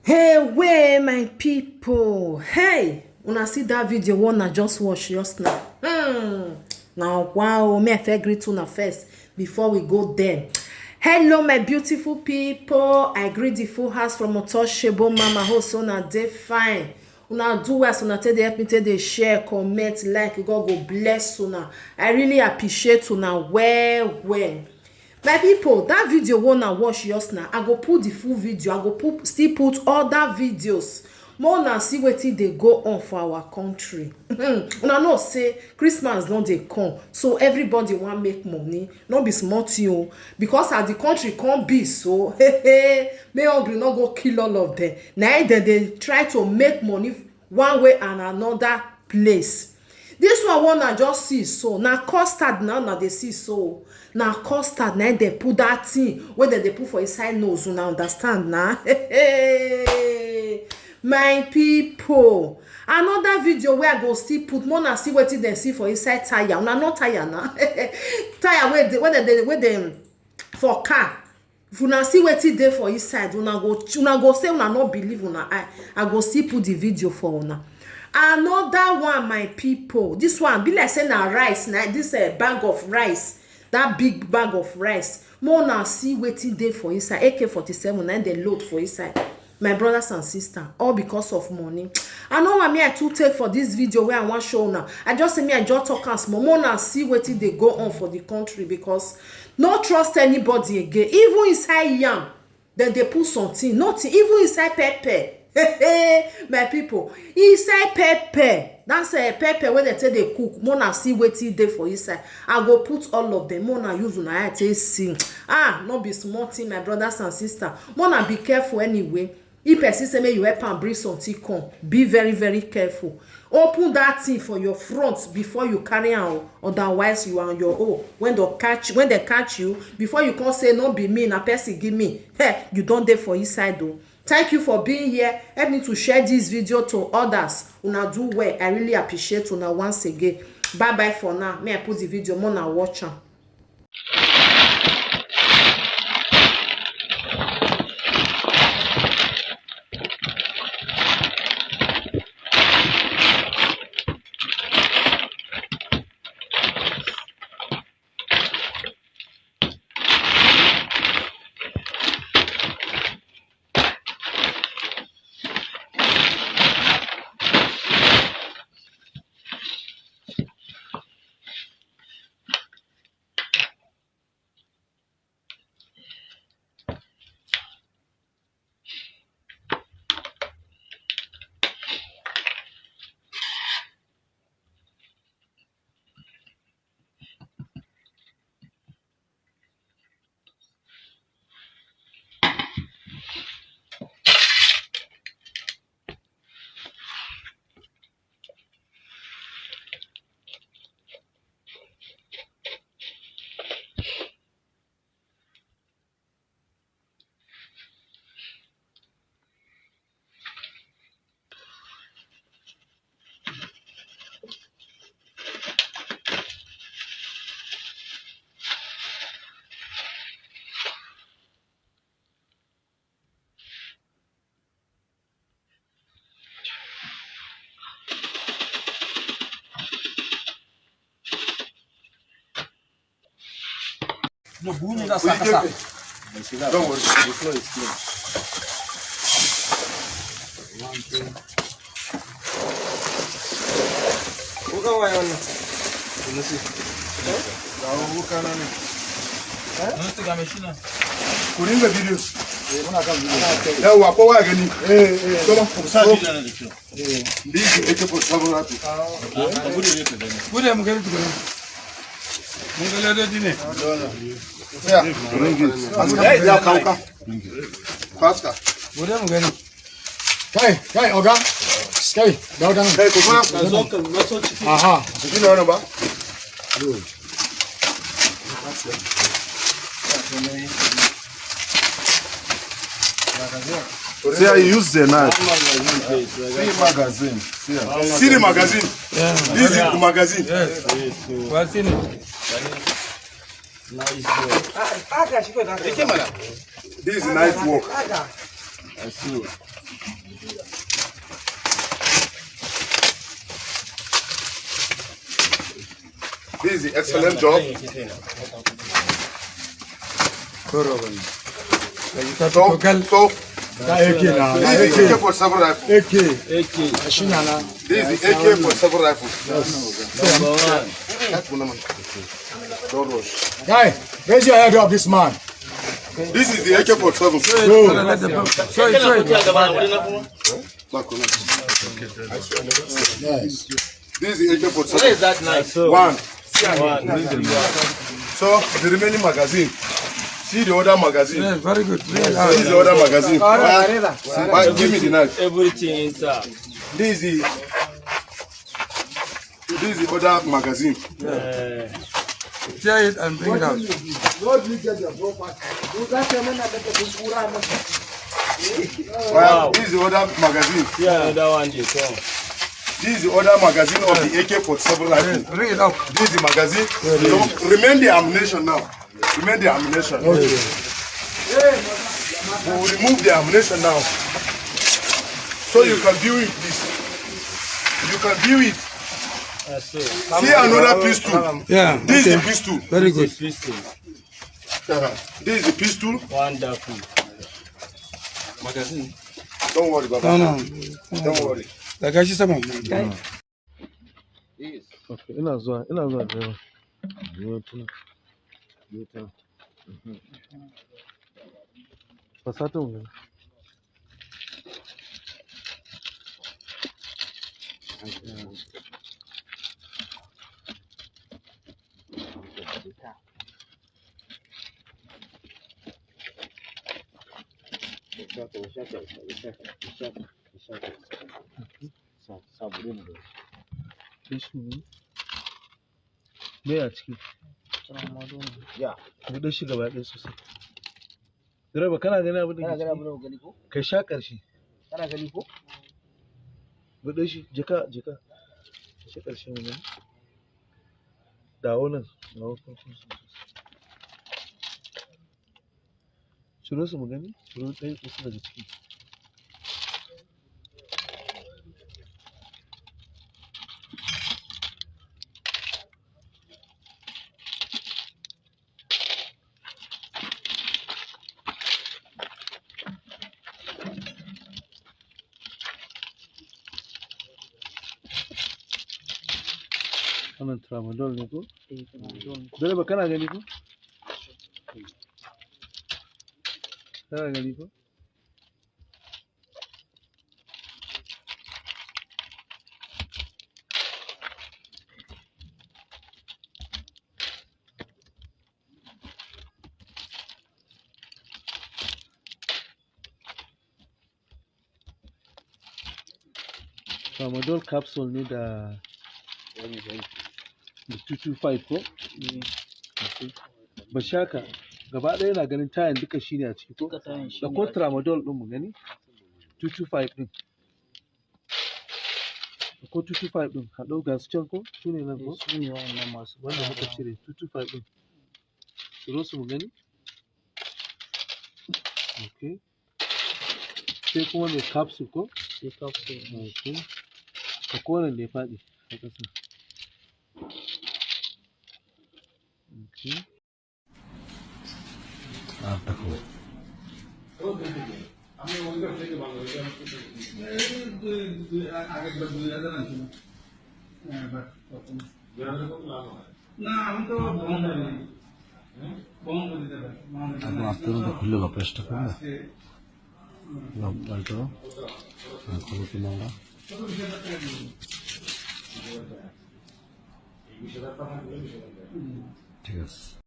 Hey, where my people? Hey, when I see that video, one I just watch just now. Now, wow, may I first greet una first before we go there. Hello, my beautiful people. I greet the full house from Untouchable Mama. Host una dey fine. Una do as una take dey help me take dey share, comment, like. God go bless una. I really appreciate una well. My people, that video wey una watch just now, I go put the full video. I go still put other videos more na see wetin dey go on for our country. Una know say Christmas don dey come, so everybody wan make money, no be small thing o, because as the country come be so, make hungry no go kill all of them. Na dem dey try to make money one way and another place. This one I just see so na custard now na dey see so na custard na dem put that thing wey dem dey put for inside nose, una understand na. My people, another video wey I go still put more na see wetin dem see for inside tire. Una no tire na tire wey dem for car. If una see wetin dey for inside, una go say una no believe una eye. I go still put the video for una. Another one, my people, this one be like say na rice na this bag of rice, that big bag of rice. More na see wetin dey for inside. AK-47 na dem load for inside. My brothers and sisters, all because of money. I know what me I too take for this video where I want show now. I just say me I just talk as more na see wetin dey go on for the country, because no trust anybody again. Even inside yam, then they put something. Nothing. Even inside pepper. My people, inside pepper, that's a pepper when they say they cook. More na see wetin dey for inside. I go put all of them. More na use una eye take see. No be small thing, my brothers and sisters. More na be careful anyway. If person say make you help and bring something come, be very careful. Open that thing for your front before you carry on. Otherwise you are on your own. When they catch you, before you can say no be me, na person give me. Hey, you don't dey for inside though. Thank you for being here. Help me to share this video to others. Una do well. I really appreciate una once again. Bye for now. May I put the video more na watch am. No, boom, that's like that. Don't worry, the floor is clean. One thing. Who can I on? You see? Who can I? No, take a machine. Couldn't the videos. Now, what are you going? Come on, this is a possible. Good, I'm going to go. Yeah, faster. Hey, Oga. Stay. Down. Hey, aha. You know about? Good. See, I use the knife. See the magazine. Yeah. This is the magazine. Yes. What's in it? This is nice work. This is the excellent job. So this is the AK-47 rifle. This is the AK-47 rifle. Don't rush. Guy, raise your head up, this man. This is the AK-47. Yes. This is the AK-47. What is that knife? One. One. So the remaining magazine. See the other magazine. Yes, very good. This is the other magazine. Give me the knife. Everything inside. This is the other magazine. Tear it and bring it out. This is the other magazine. Yeah, that one is come. This is the other magazine of the AK-47 rifle. Bring it up. This is the magazine. So remain the ammunition now. Remain the ammunition. Okay. We will remove the ammunition now. So you can view it, please. You can view it. See another pistol. Yeah. This is the pistol. Very good. This is the pistol. Wonderful. Magazine. Don't worry, Baba. No. Don't worry. Da gashi sama. Okay. Ina zuwa da yawa. Fasata mu. Me a ciki? Buɗe shi gaba ɗaya sosai. Direba kana gani abin da ke ciki? Kai sha ƙarshe. Kana gani ko? Buɗe shi, jika. Shi ƙarshe mu gani. Dawo nan, dawo farkon sosai. Ciro su mu gani, ciro ɗaya wasu daga ciki. Wannan tramadol ne ko? Direba kana gani ko? Kana gani ko? Tramadol capsule ne da 225 ko? Ba shaka gaba ɗaya yana ganin tayan duka shi ne a ciki ko? Da ko tramadol ɗin mu gani? 225 ɗin. Da ko 225 ɗin haɗo ga su can ko? Su ne nan ko? Su ne wannan masu Wanda muka cire 225 ɗin. Ciro su mu gani? Okay. Sai kuma mai capsule ko? sai capsule. Okay. Da kowane da ya faɗi a ƙasa. Okay. खुलेगा प्रश्न ठीक है।